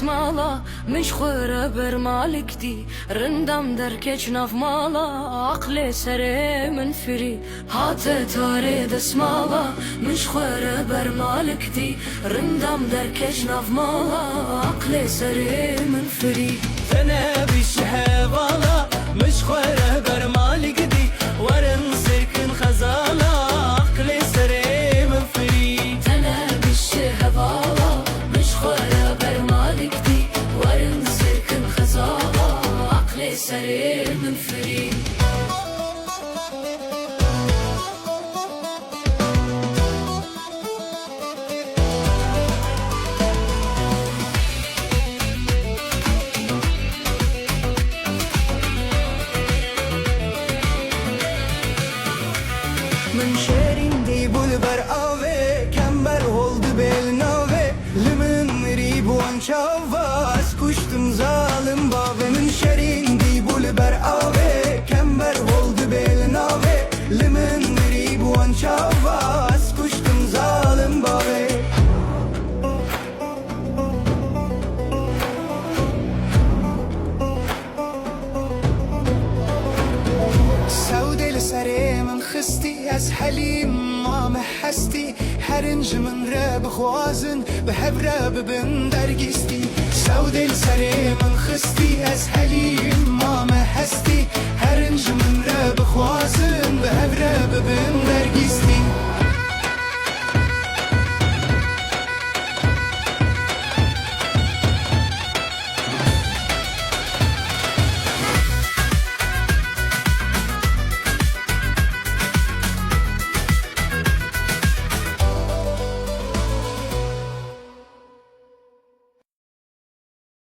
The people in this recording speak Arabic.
دسمالا مش خوره بر مالکتی رندم در کچ نف مالا عقل سره من فری هات تاره دسمالا مش خوره بر مالکتی رندم در کچ نف مالا عقل سره من فری تنبي الشهوالا مش خوره بر مالکتی ورن سركن خزالا عقل سره من فری تنبي الشهوالا مش خوره بر مالکتی ورن سركن خزالا عقل سره من فری من شيرين دي بولبر آوه کمبر oldu belnave لمن ريب وانشافاس kuştum zalim bave من شيرين دي بولبر آوه کمبر oldu belnave لمن ريب وانشافاس kuştum zalim bave سودل سري من خستي از حليم ما محستي حرنج من راب خوازن بحب راب بن درقستي سودل سري من خستي از حليم